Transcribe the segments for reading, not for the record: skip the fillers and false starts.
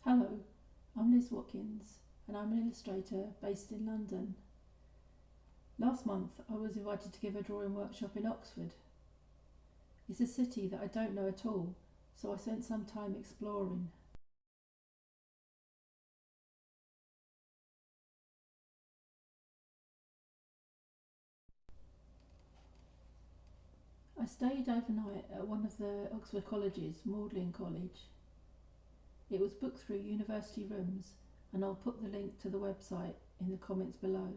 Hello, I'm Liz Watkins and I'm an illustrator based in London. Last month I was invited to give a drawing workshop in Oxford. It's a city that I don't know at all, so I spent some time exploring. I stayed overnight at one of the Oxford colleges, Magdalen College. It was booked through university rooms, and I'll put the link to the website in the comments below.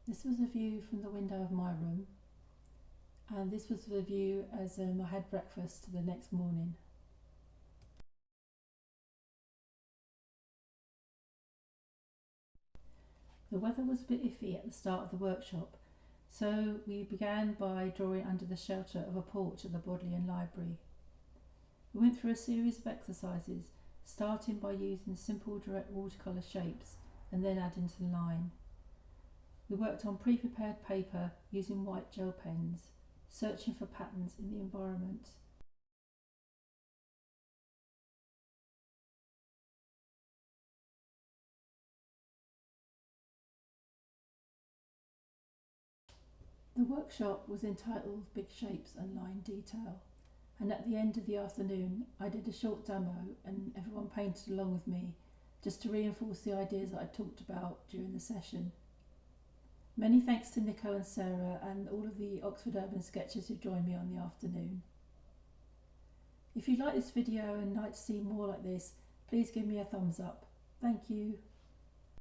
This was a view from the window of my room, and this was the view as I had breakfast the next morning. The weather was a bit iffy at the start of the workshop, so we began by drawing under the shelter of a porch at the Bodleian Library. We went through a series of exercises, starting by using simple direct watercolour shapes and then adding to the line. We worked on pre-prepared paper using white gel pens, searching for patterns in the environment. The workshop was entitled Big Shapes and Line Detail, and at the end of the afternoon I did a short demo and everyone painted along with me just to reinforce the ideas that I talked about during the session. Many thanks to Nico and Sarah and all of the Oxford Urban Sketchers who joined me on the afternoon. If you like this video and like to see more like this, please give me a thumbs up. Thank you.